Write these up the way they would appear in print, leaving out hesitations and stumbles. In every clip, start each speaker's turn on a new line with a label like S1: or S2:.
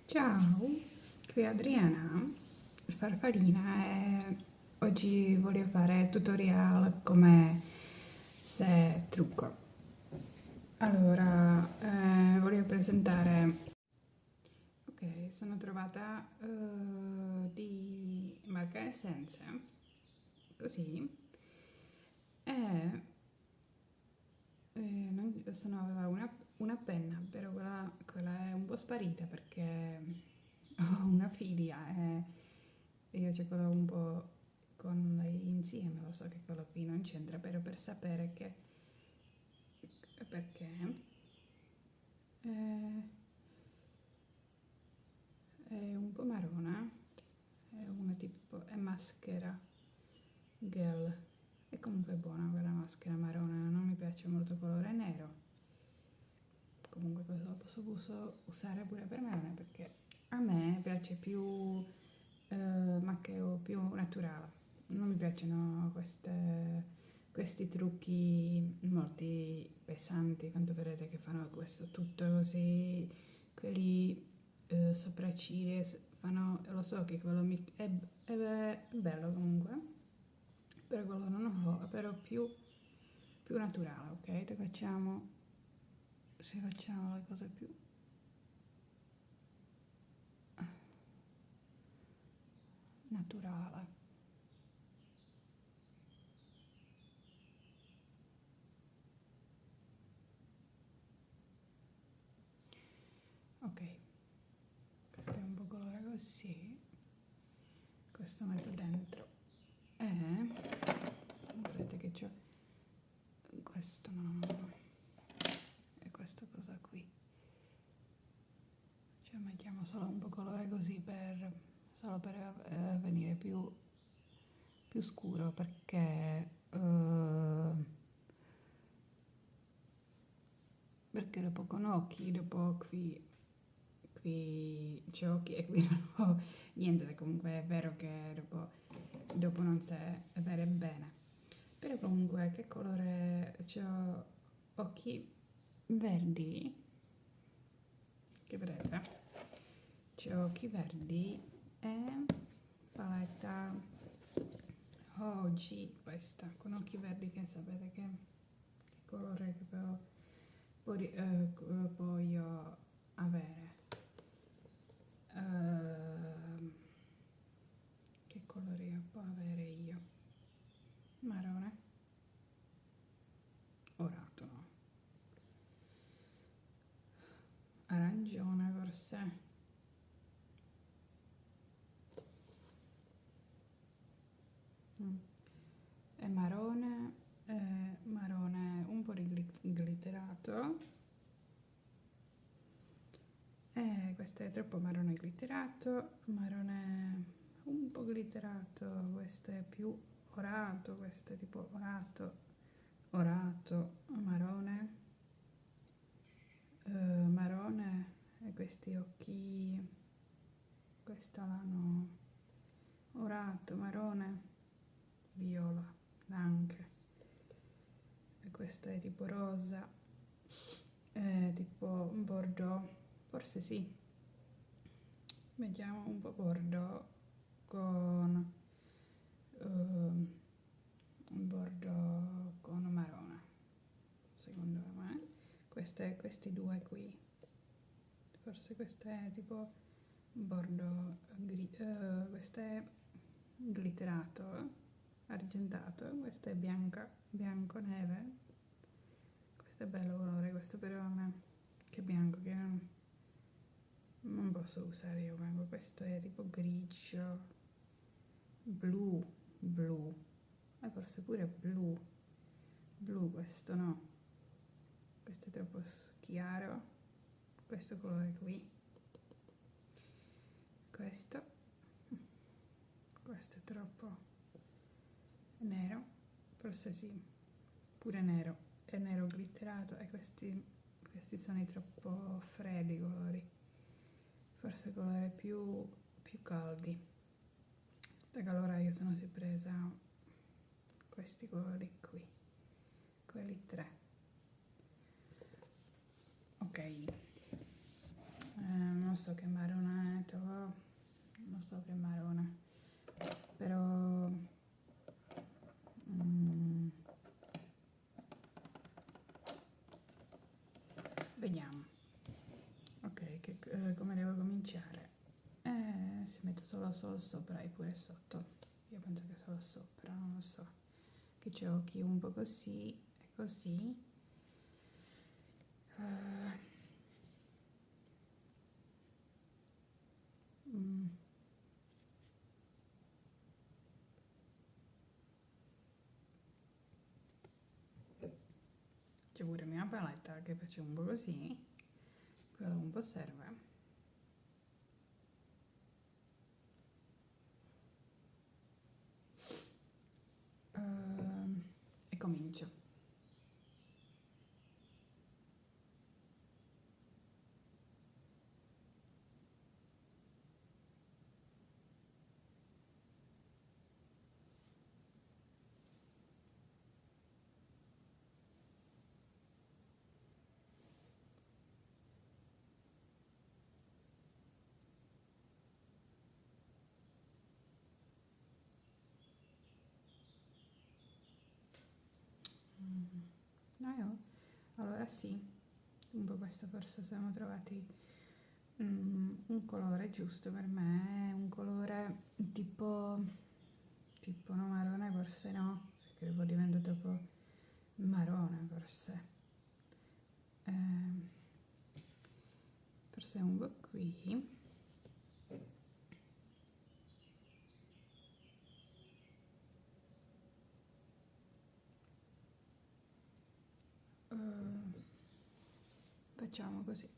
S1: Ciao, qui è Adriana, farfallina e oggi voglio fare tutorial come se trucco. Allora, voglio presentare, ok, sono trovata di marca Essence, così, e aveva una penna, però quella è un po' sparita perché ho una figlia e io ce l'ho un po' con lei insieme, lo so che quello qui non c'entra, però per sapere che perché eh, è un po' marrone, è una tipo, è maschera gel, è comunque buona quella maschera marrone, non mi piace molto il colore nero. Comunque questo lo posso usare pure per me perché a me piace più macchio più naturale. Non mi piacciono questi trucchi molto pesanti, quando vedete che fanno questo tutto così, quelli sopracciglia, fanno, lo so che quello è bello comunque, però quello non lo so, però più naturale, ok? Se facciamo le cose più naturale. Ok, questo è un po' colore così, questo metto dentro e vedete che c'ho questo no, e questa cosa qui, cioè mettiamo solo un po' colore così solo per venire più scuro perché dopo con occhi, dopo qui c'è occhi e qui non ho niente, comunque è vero che dopo non si vede bene. Però comunque che colore c'ho occhi verdi, che vedete? C'ho occhi verdi e paletta oggi questa con occhi verdi che sapete che colore che voglio avere. Ehm, che colore può avere io? Marrone? Orato, no? Arancione forse? Mm. E marrone un po' glitterato. Questo è troppo marrone glitterato, marrone un po' glitterato, questo è più orato, questo è tipo orato, marrone, marrone e questi occhi, questa l'hanno orato, marrone, viola anche, e questo è tipo rosa, tipo bordeaux, forse sì, mettiamo un po' bordeaux con ehm, un bordeaux con marrone, secondo me. Questi due qui, forse questo è tipo bordeaux, questo è glitterato, argentato, questo è bianco neve, questo è bello colore, questo però a me che è bianco che non posso usare io, questo è tipo grigio, blu, e forse pure blu questo no, questo è troppo chiaro, questo colore qui, questo, questo è troppo nero, forse sì, pure nero, è nero glitterato e questi sono i troppo freddi colori, forse colori più caldi. Allora io sono si presa questi colori qui, quelli tre. Ok, non so che marrone non so che marrone, però vediamo. Ok, come devo cominciare? Se metto solo sopra e pure sotto. Io penso che solo sopra, non lo so. Che c'è occhi un po' così e così. C'è pure mia paletta che faccio un po' così. Quello un po' serve. E comincio. No, allora sì, un po' questo forse siamo trovati un colore giusto per me, un colore tipo no marrone forse no, perché poi diventa troppo marrone forse. Forse un po' qui. Facciamo così.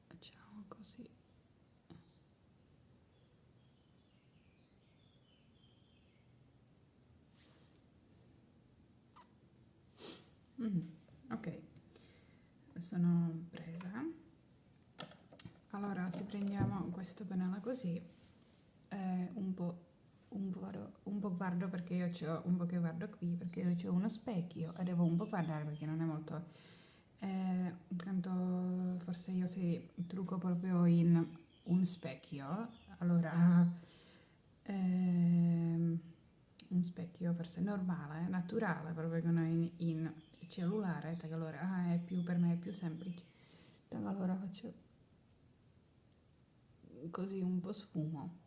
S1: Facciamo così. Ok, sono presa. Allora, se prendiamo questo pennello così, un po' guardo perché io ho un po' che guardo qui, perché io ho uno specchio e devo un po' guardare perché non è molto. Intanto forse io si trucco proprio in un specchio, allora un specchio forse normale, naturale, proprio che non in cellulare, che allora è più, per me è più semplice. Allora faccio così un po' sfumo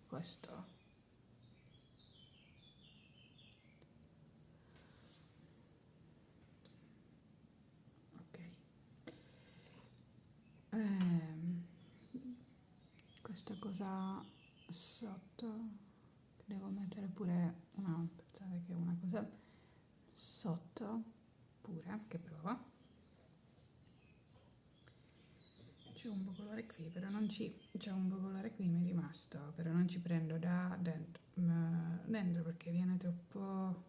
S1: questo. Ok. Ehm, Questa cosa sotto devo mettere pure una, pensate che una cosa sotto pure, che provo. C'è un po' colore qui, però non ci, c'è un po' colore qui mi è rimasto, però non ci prendo da dentro perché viene troppo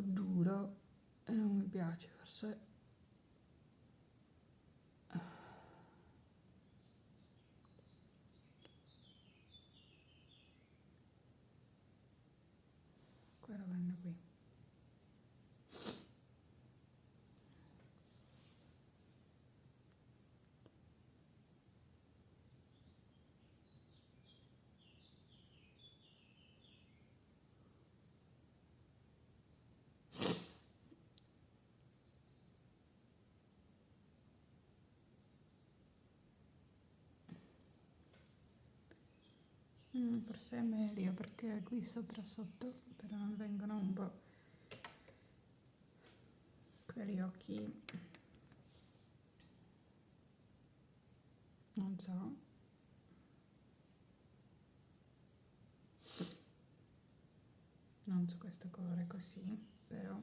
S1: duro e non mi piace, forse. Qua lo prendo qui. Forse è meglio perché qui sopra sotto però non vengono un po' quegli occhi, non so. Non so questo colore così, però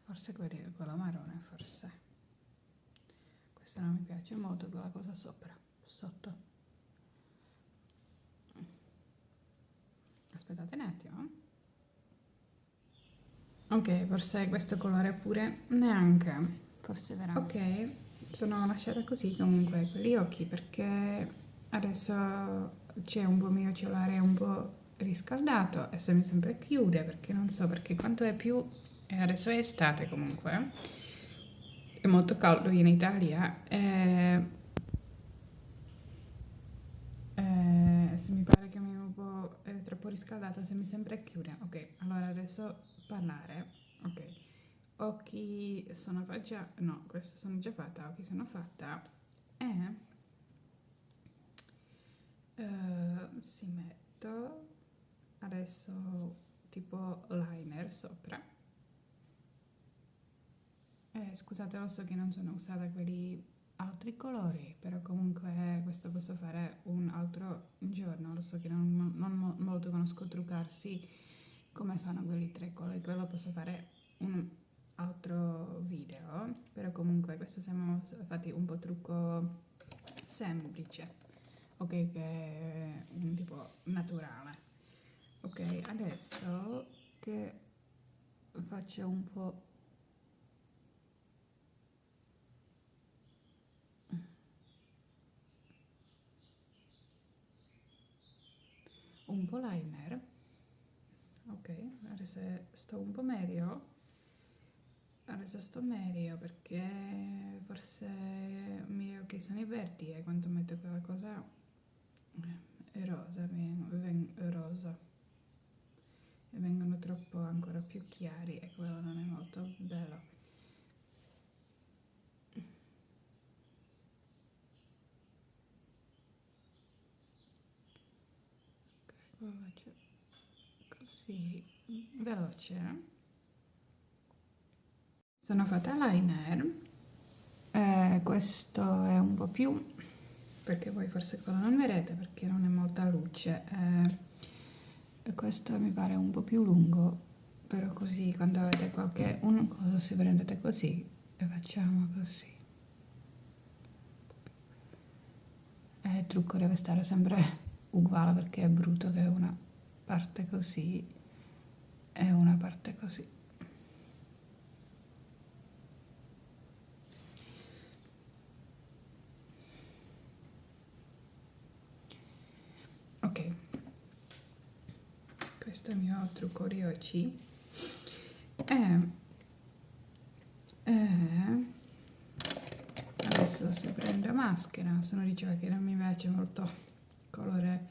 S1: forse quello marrone, forse. Questo non mi piace molto, quella cosa sopra, sotto. Aspettate un attimo. Ok, forse questo colore pure neanche. Forse veramente. Ok, sono lasciata così comunque quegli occhi perché adesso c'è un po' mio cellulare un po' riscaldato e se mi sempre chiude perché non so perché quanto è più... E adesso è estate comunque, è molto caldo in Italia se mi pare che mi è un po' è troppo riscaldato se mi sempre chiude. Ok, allora adesso parlare. Ok, occhi sono già... No, questo sono già fatta, occhi sono fatta. E si metto adesso tipo liner sopra. Scusate, lo so che non sono usata quelli altri colori, però comunque questo posso fare un altro giorno. Lo so che non molto conosco truccarsi come fanno quelli tre colori, quello posso fare un altro video, però comunque questo siamo fatti un po' trucco semplice, ok, che è un tipo naturale. Ok, adesso che faccio un po' liner, ok, sto un po' meglio. Adesso sto meglio perché forse meglio che sono i verdi e quando metto quella cosa è rosa, rosa e vengono troppo ancora più chiari e quello non è molto bello. Ok, faccio così, veloce. Sono fatta liner, questo è un po' più, perché voi forse quello non vedete perché non è molta luce, e questo mi pare un po' più lungo, però così quando avete qualche una cosa si prendete così e facciamo così. E il trucco deve stare sempre uguale perché è brutto che una parte così e una parte così. Ok, questo è il mio trucco di oggi. E adesso si prende maschera, sono diceva che non mi piace molto il colore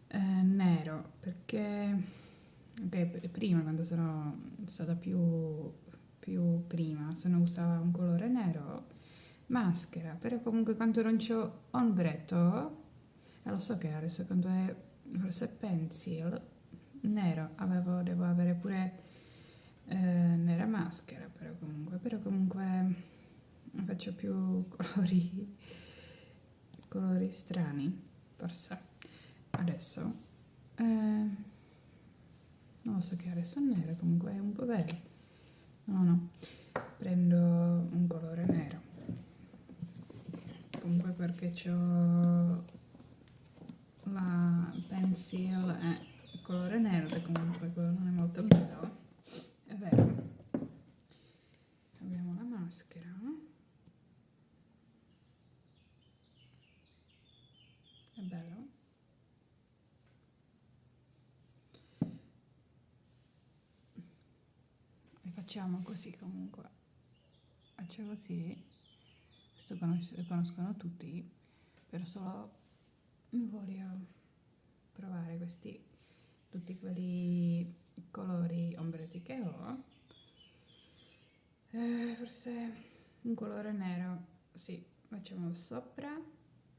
S1: nero perché prima quando sono stata più prima sono usava un colore nero maschera, però comunque quando non c'ho ombretto e lo so che adesso quando è forse pencil nero devo avere pure nera maschera, però comunque faccio più colori strani forse adesso non lo so che adesso è nero, comunque è un po' bello. No, prendo un colore nero comunque perché ho la pencil è colore nero e comunque quello non è molto bello, è vero. Abbiamo la maschera, è bello. E facciamo così comunque, faccio così, questo conoscono tutti, però solo voglio provare tutti quelli colori ombretti che ho. Forse un colore nero, sì, facciamo sopra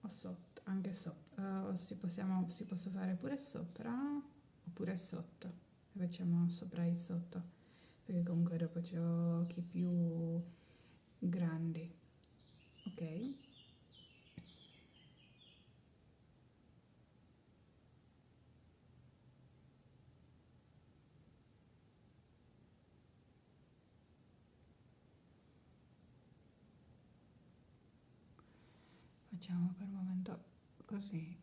S1: o sotto, anche sopra, si posso fare pure sopra oppure sotto, e facciamo sopra e sotto, perché comunque dopo c'ho occhi più grandi, ok? facciamo per il momento così.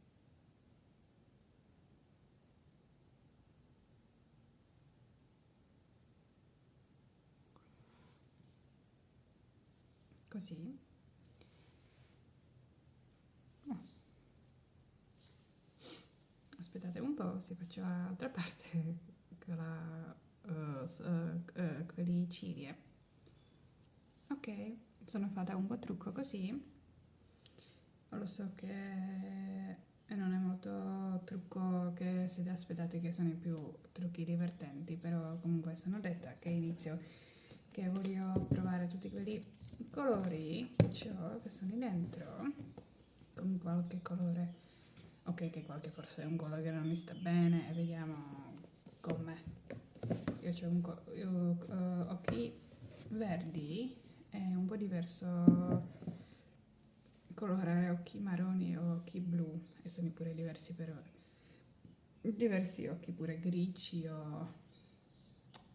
S1: Così. Oh. Aspettate un po', si faccio l'altra parte con la, con i ciglia. Ok, sono fatta un po' trucco così. Lo so che non è molto trucco che siete aspettati, che sono i più trucchi divertenti, però comunque sono detta che inizio, che voglio provare tutti quelli colori che ho, che sono lì dentro, con qualche colore. Ok, che qualche forse è un colore che non mi sta bene, e vediamo com'è. Io ho occhi verdi, è un po' diverso colorare occhi marroni o occhi blu, e sono pure diversi, però diversi occhi pure grigi o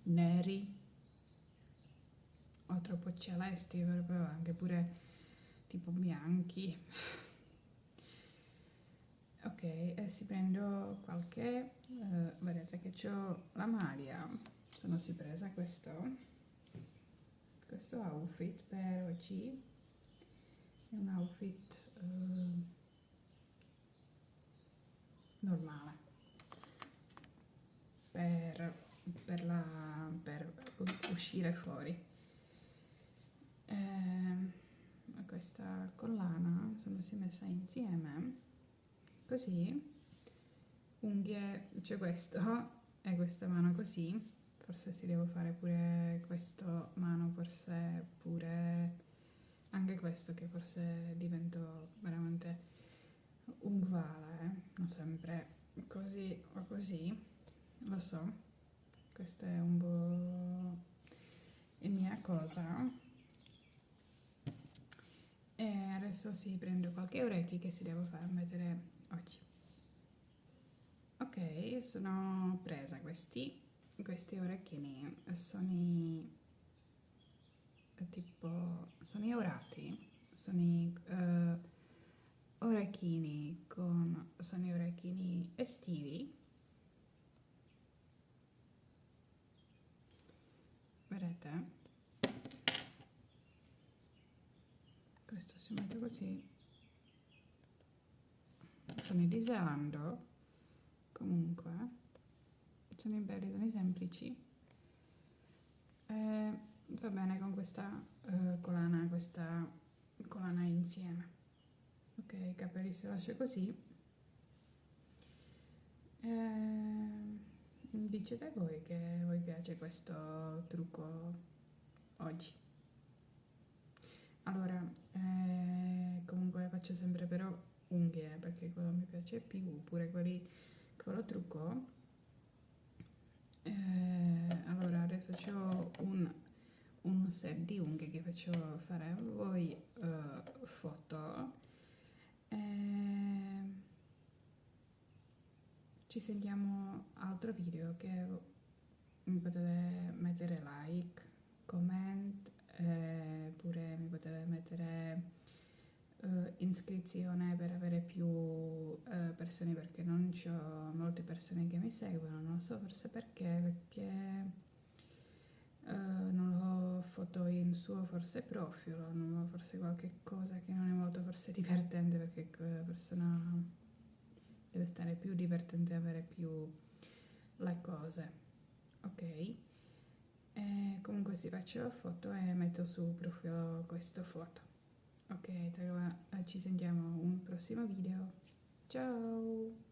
S1: neri o troppo celesti, proprio anche pure tipo bianchi. Ok, e si prendo qualche, vedete che ho la maglia, sono si presa questo outfit per oggi, è un outfit normale per, per uscire fuori. Questa collana sono si messa insieme così, unghie, c'è questo e questa mano così, forse si devo fare pure questo mano, forse pure anche questo, che forse divento veramente uguale, non sempre così o così, lo so, questa è un po' è mia cosa. E adesso si prendo qualche orecchio che si devo far mettere oggi. Ok, sono presa questi orecchini, sono i orati, sono i orecchini estivi, vedete? Questo si mette così, sono i di Zalando, comunque, sono i belli, sono i semplici. Va bene con questa collana insieme. Ok, i capelli si lascia così. Dicete voi che vi piace questo trucco oggi. Allora, comunque faccio sempre però unghie, perché quello mi piace più, pure quello trucco. Allora, adesso ho un set di unghie che faccio fare a voi, foto. Ci sentiamo altro video, che mi potete mettere like, comment, pure mi potete mettere iscrizione per avere più persone, perché non ho molte persone che mi seguono, non so forse perché non ho foto in suo forse profilo, non ho forse qualche cosa che non è molto forse divertente, perché quella persona deve stare più divertente, avere più le cose, ok? E comunque si faccio la foto e metto sul profilo questa foto. Ok, ci sentiamo un prossimo video. Ciao!